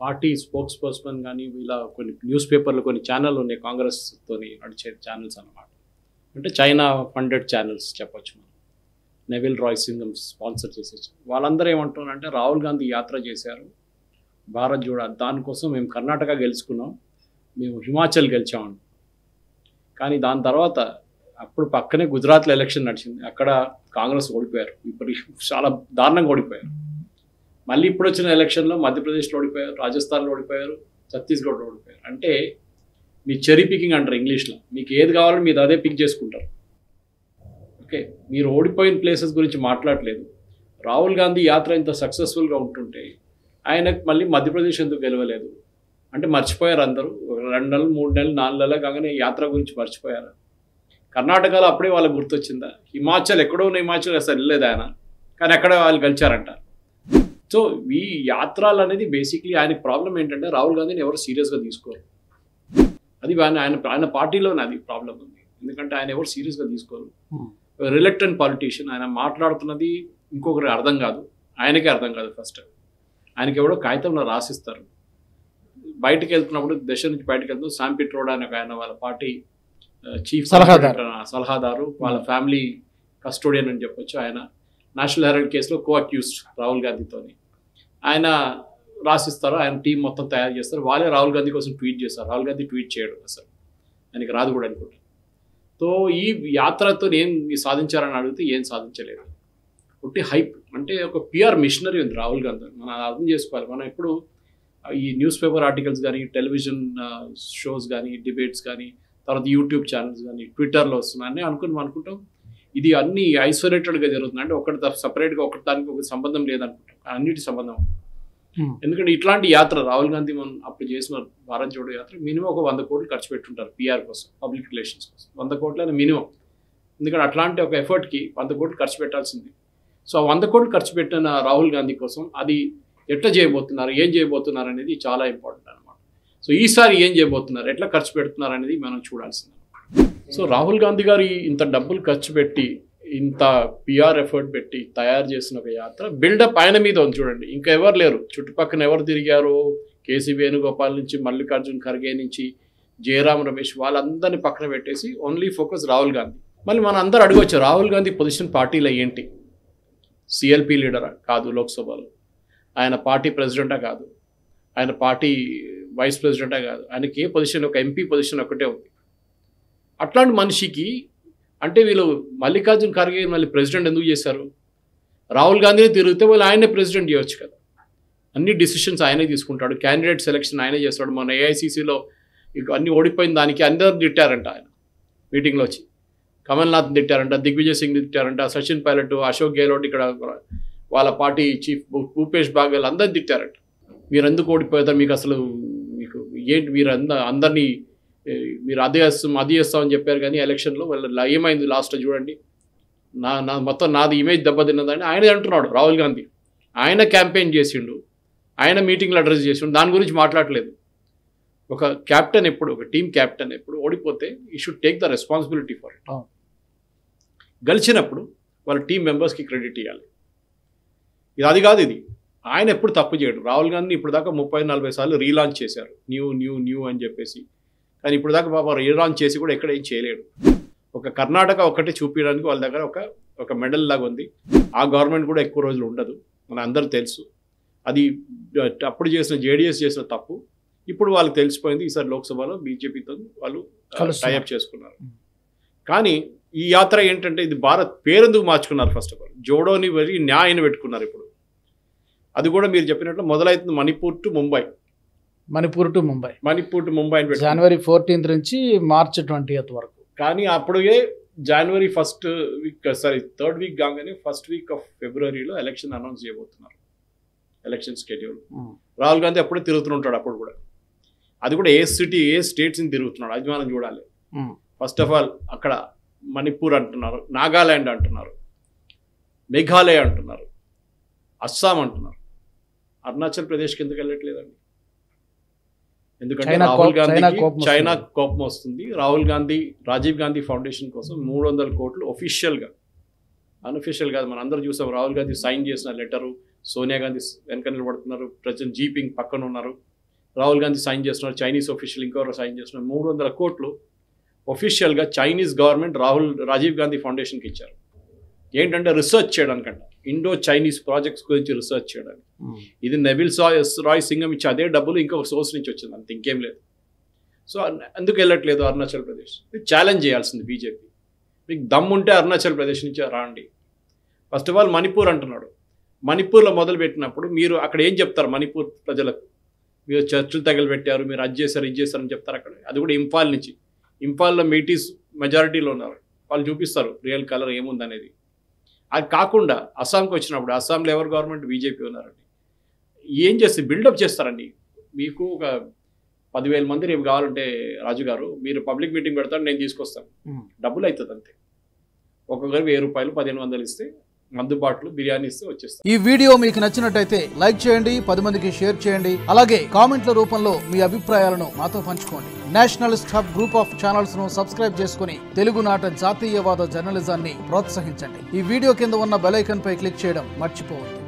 Party spokes person కానీ వీళ్ళ కొన్ని న్యూస్ పేపర్లు కొన్ని ఛానళ్ళు ఉన్నాయి కాంగ్రెస్తోని నడిచే ఛానల్స్ అన్నమాట. అంటే చైనా ఫండెడ్ ఛానల్స్ చెప్పొచ్చు మనం. నెవిల్ రాయ్ సింగం స్పాన్సర్ చేసేసి వాళ్ళందరూ ఏమంటున్నారంటే రాహుల్ గాంధీ యాత్ర చేశారు భారత్ జోడో, దానికోసం మేము కర్ణాటక గెలుచుకున్నాం, మేము హిమాచల్ గెలిచామండి. కానీ దాని తర్వాత అప్పుడు పక్కనే గుజరాత్లో ఎలక్షన్ నడిచింది, అక్కడ కాంగ్రెస్ ఓడిపోయారు, ఇప్పుడు చాలా దారుణంగా ఓడిపోయారు. మళ్ళీ ఇప్పుడు వచ్చిన ఎలక్షన్లో మధ్యప్రదేశ్లో ఓడిపోయారు, రాజస్థాన్లో ఓడిపోయారు, ఛత్తీస్గఢ్లో ఓడిపోయారు. అంటే మీ చెరీ పికింగ్ అంటారు ఇంగ్లీష్లో, మీకు ఏది కావాలో మీరు అదే పిక్ చేసుకుంటారు. ఓకే, మీరు ఓడిపోయిన ప్లేసెస్ గురించి మాట్లాడలేదు. రాహుల్ గాంధీ యాత్ర ఇంత సక్సెస్ఫుల్గా ఉంటుంటే ఆయనకు మళ్ళీ మధ్యప్రదేశ్ ఎందుకు గెలవలేదు అంటే మర్చిపోయారు అందరూ. 2 నెలలు 3 నెలలు 4 నెలలు కాగానే యాత్ర గురించి మర్చిపోయారు. కర్ణాటకలో అప్పుడే వాళ్ళకి గుర్తొచ్చిందా? హిమాచల్ ఎక్కడో ఉన్న హిమాచల్ అసలు వెళ్ళలేదు ఆయన, కానీ అక్కడ వాళ్ళు గెలిచారంట. సో ఈ యాత్రలు అనేది బేసిక్లీ ఆయన ప్రాబ్లం ఏంటంటే రాహుల్ గాంధీని ఎవరు సీరియస్గా తీసుకోరు. అది ఆయన పార్టీలోనే అది ప్రాబ్లం ఉంది, ఎందుకంటే ఆయన ఎవరు సీరియస్గా తీసుకోరు. రిలక్టెంట్ పాలిటీషియన్, ఆయన మాట్లాడుతున్నది ఇంకొకరికి అర్థం కాదు, ఆయనకే అర్థం కాదు. ఫస్ట్ ఆయనకి ఎవడో కాగితంలో రాసిస్తారు. బయటకు వెళ్తున్నప్పుడు దేశం నుంచి బయటకు వెళ్తున్నప్పుడు శామ్ పిట్రోడా అని ఆయన వాళ్ళ పార్టీ చీఫ్ సలహాదారు, వాళ్ళ ఫ్యామిలీ కస్టోడియన్ అని చెప్పొచ్చు. ఆయన నేషనల్ హెరాల్డ్ కేసులో కో అక్యూస్డ్ రాహుల్ గాంధీతోని ఆయన రాసిస్తారు, ఆయన టీం మొత్తం తయారు చేస్తారు. వాళ్ళే రాహుల్ గాంధీ కోసం ట్వీట్ చేస్తారు. రాహుల్ గాంధీ ట్వీట్ చేయడు, అసలు ఆయనకి రాదు కూడా అనుకుంటారు. సో ఈ యాత్రతో ఏం సాధించారని అడిగితే ఏం సాధించలేదు, ఒకటి హైప్. అంటే ఒక పిఆర్ మిషనరీ ఉంది రాహుల్ గాంధీ, మనం అర్థం చేసుకోవాలి. మనం ఎప్పుడు ఈ న్యూస్ పేపర్ ఆర్టికల్స్ కానీ, టెలివిజన్ షోస్ కానీ, డిబేట్స్ కానీ, తర్వాత యూట్యూబ్ ఛానల్స్ కానీ, ట్విట్టర్లో వస్తున్నాయని అనుకుంటాం ఇది అన్ని ఐసోలేటెడ్గా జరుగుతుంది. అంటే ఒకటి సపరేట్గా ఒకటి దానికి ఒక సంబంధం లేదనుకుంటాం, అన్నిటి సంబంధం ఉంది. ఎందుకంటే ఇట్లాంటి యాత్ర రాహుల్ గాంధీ మనం అప్పుడు చేసిన భారత్ జోడో యాత్ర మినిమం ఒక 100 కోట్లు ఖర్చు పెట్టుంటారు పిఆర్ కోసం, పబ్లిక్ రిలేషన్స్ కోసం. 100 కోట్లైనా మినిమం, ఎందుకంటే అట్లాంటి ఒక ఎఫర్ట్కి 100 కోట్లు ఖర్చు పెట్టాల్సింది. సో 100 కోట్లు ఖర్చు పెట్టిన రాహుల్ గాంధీ కోసం అది ఎట్లా చేయబోతున్నారు, ఏం చేయబోతున్నారు అనేది చాలా ఇంపార్టెంట్ అనమాట. సో ఈసారి ఏం చేయబోతున్నారు, ఎట్లా ఖర్చు పెడుతున్నారు అనేది మనం చూడాల్సింది. సో రాహుల్ గాంధీ గారు ఇంత డబ్బులు ఖర్చు పెట్టి, ఇంత పిఆర్ ఎఫర్ట్ పెట్టి తయారు చేసిన ఒక యాత్ర బిల్డప్ ఆయన మీద ఉంది చూడండి. ఇంకా ఎవరు లేరు చుట్టుపక్కన, ఎవరు తిరిగారు, కేసీ వేణుగోపాల్ నుంచి మల్లికార్జున్ ఖర్గే నుంచి జయరామ్ రమేష్, వాళ్ళందరినీ పక్కన పెట్టేసి ఓన్లీ ఫోకస్ రాహుల్ గాంధీ. మళ్ళీ మనం అందరూ అడగవచ్చు రాహుల్ గాంధీ పొజిషన్ పార్టీలో ఏంటి? సిఎల్పి లీడరా? కాదు. లోక్సభలో ఆయన పార్టీ ప్రెసిడెంటా? కాదు. ఆయన పార్టీ వైస్ ప్రెసిడెంటా? కాదు. ఆయనకి ఏ పొజిషన్, ఒక ఎంపీ పొజిషన్ ఒకటే ఉంది. అట్లాంటి మనిషికి అంటే వీళ్ళు మల్లికార్జున్ ఖర్గే మళ్ళీ ప్రెసిడెంట్ ఎందుకు చేశారు? రాహుల్ గాంధీని తిరిగితే వాళ్ళు ఆయనే ప్రెసిడెంట్ చేయవచ్చు కదా. అన్ని డిసిషన్స్ ఆయనే తీసుకుంటాడు, క్యాండిడేట్ సెలెక్షన్ ఆయనే చేస్తాడు. మన ఏఐసిసిలో ఇక అన్ని ఓడిపోయిన దానికి అందరూ తిట్టారంట ఆయన మీటింగ్లో వచ్చి. కమల్నాథ్ తిట్టారంట, దిగ్విజయ్ సింగ్ తిట్టారంట, సచిన్ పైలట్, అశోక్ గెహ్లోట్, ఇక్కడ వాళ్ళ పార్టీ చీఫ్ భూపేష్ బాగెల్ అందరు తిట్టారంట. మీరు ఎందుకు ఓడిపోతారు, మీకు అసలు మీకు ఏంటి, మీరు అందరినీ మీరు అది చేస్తామని చెప్పారు. కానీ ఎలక్షన్లో వాళ్ళ ఏమైంది లాస్ట్ చూడండి, నా మొత్తం నాది ఇమేజ్ దెబ్బతిన్నదని ఆయన అంటున్నాడు రాహుల్ గాంధీ. ఆయన క్యాంపెయిన్ చేసిండు, ఆయన మీటింగ్లో అడ్రస్ చేసిండు, దాని గురించి మాట్లాడలేదు. ఒక క్యాప్టెన్ ఎప్పుడు, ఒక టీం క్యాప్టెన్ ఎప్పుడు ఓడిపోతే ఈ should take the responsibility for it. గెలిచినప్పుడు వాళ్ళ టీం మెంబర్స్కి క్రెడిట్ ఇవ్వాలి. అది కాదు, ఇది ఆయన ఎప్పుడు తప్పు చేయడు. రాహుల్ గాంధీ ఇప్పుడు దాకా 30-40 సార్లు రీలాంచ్ చేశారు, న్యూ అని చెప్పేసి. కానీ ఇప్పుడు దాకా బాబా రీలాంచ్ చేసి కూడా ఎక్కడ ఏం చేయలేడు. ఒక కర్ణాటక ఒక్కటే చూపించడానికి వాళ్ళ దగ్గర ఒక మెడల్ లాగా ఉంది. ఆ గవర్నమెంట్ కూడా ఎక్కువ రోజులు ఉండదు, మన అందరూ తెలుసు. అది అప్పుడు చేసిన జేడీఎస్ చేసిన తప్పు ఇప్పుడు వాళ్ళకి తెలిసిపోయింది. ఈసారి లోక్సభలో బీజేపీతో వాళ్ళు టైఅప్ చేసుకున్నారు. కానీ ఈ యాత్ర ఏంటంటే ఇది భారత్ పేరెందుకు మార్చుకున్నారు? ఫస్ట్ ఆఫ్ ఆల్ జోడోని వెళ్ళి న్యాయాన్ని పెట్టుకున్నారు. ఇప్పుడు అది కూడా మీరు చెప్పినట్లు మొదలవుతుంది మణిపూర్ టు ముంబై జనవరి 14 నుంచి మార్చ్ 20 వరకు. కానీ అప్పుడే జనవరి 1st week, sorry 3rd week కాగానే 1st వీక్ ఆఫ్ ఫిబ్రవరిలో ఎలక్షన్ అనౌన్స్ చేయబోతున్నారు, ఎలక్షన్ స్కెడ్యూల్. రాహుల్ గాంధీ అప్పుడే తిరుగుతుంటాడు, అప్పుడు కూడా అది కూడా ఏ స్టేట్స్ని తిరుగుతున్నాడు అది మనం చూడాలి. ఫస్ట్ ఆఫ్ ఆల్ అక్కడ మణిపూర్ అంటున్నారు, నాగాల్యాండ్ అంటున్నారు, మేఘాలయ అంటున్నారు, అస్సాం అంటున్నారు. అరుణాచల్ ప్రదేశ్కి ఎందుకు వెళ్ళట్లేదండి? ఎందుకంటే రాహుల్ గాంధీకి చైనా కోపం వస్తుంది. రాజీవ్ గాంధీ ఫౌండేషన్ కోసం 300 కోట్లు ఒఫిషియల్గా, అన్అఫిషియల్ కాదు, మనం అందరూ చూసాం. రాహుల్ గాంధీ సైన్ చేసిన లెటరు, సోనియా గాంధీ వెనక నిలబడుతున్నారు, ప్రెసిడెంట్ జీపింగ్ పక్కన ఉన్నారు. రాహుల్ గాంధీ సైన్ చేస్తున్నారు, చైనీస్ ఆఫీషియల్ ఇంకెవరో సైన్ చేస్తున్నారు. 300 కోట్లు ఒఫీషియల్గా చైనీస్ గవర్నమెంట్ రాజీవ్ గాంధీ ఫౌండేషన్కి ఇచ్చారు. ఏంటంటే రీసెర్చ్ చేయడానికంట, ఇండో చైనీస్ ప్రాజెక్ట్స్ గురించి రీసెర్చ్ చేయడానికి. ఇది నెవిల్ రాయ్ సింగం ఇచ్చి అదే డబ్బులు ఇంకొక సోర్స్ నుంచి వచ్చింది, అంత ఇంకేం లేదు. సో ఎందుకు వెళ్ళట్లేదు అరుణాచల్ ప్రదేశ్? ఛాలెంజ్ చేయాల్సింది బీజేపీ. మీకు దమ్ముంటే అరుణాచల్ ప్రదేశ్ నుంచి రాండి. ఫస్ట్ ఆఫ్ ఆల్ మణిపూర్ అంటున్నాడు. మణిపూర్లో మొదలుపెట్టినప్పుడు మీరు అక్కడ ఏం చెప్తారు మణిపూర్ ప్రజలకు? మీరు చర్చలు తగలబెట్టారు, మీరు అది చేశారు ఇది చేశారని చెప్తారు అక్కడ. అది కూడా ఇంఫాల్ నుంచి. ఇంఫాల్లో మీటీస్ మెజారిటీలో ఉన్నారు, వాళ్ళు చూపిస్తారు రియల్ కలర్ ఏముందనేది. అది కాకుండా అస్సాంకి వచ్చినప్పుడు అస్సాంలో ఎవరు గవర్నమెంట్? బీజేపీ ఉన్నారండి. ఏం చేస్తే బిల్డప్ చేస్తారండి. మీకు ఒక 10,000 మంది రేపు కావాలంటే రాజు గారు మీరు పబ్లిక్ మీటింగ్ పెడతారు, నేను తీసుకొస్తాను, డబ్బులు అవుతుంది అంతే. ఒక్కొక్కరు 1000 రూపాయలు 1500 ఇస్తే మందు బాటలు బిర్యానీ ఇస్తే వచ్చేస్తారు. ఈ వీడియో మీకు నచ్చినట్టయితే లైక్ చేయండి, 10 మందికి షేర్ చేయండి. అలాగే కామెంట్ల రూపంలో మీ అభిప్రాయాలను మాతో పంచుకోండి. Nationalist hub group of channels ను సబ్స్క్రైబ్ చేసుకుని తెలుగునాట జాతీయవాద జర్నలిజాన్ని ప్రోత్సహించండి. ఈ వీడియో కింద ఉన్న బెల్ ఐకాన్ పై క్లిక్ చేయడం మర్చిపోవద్దు.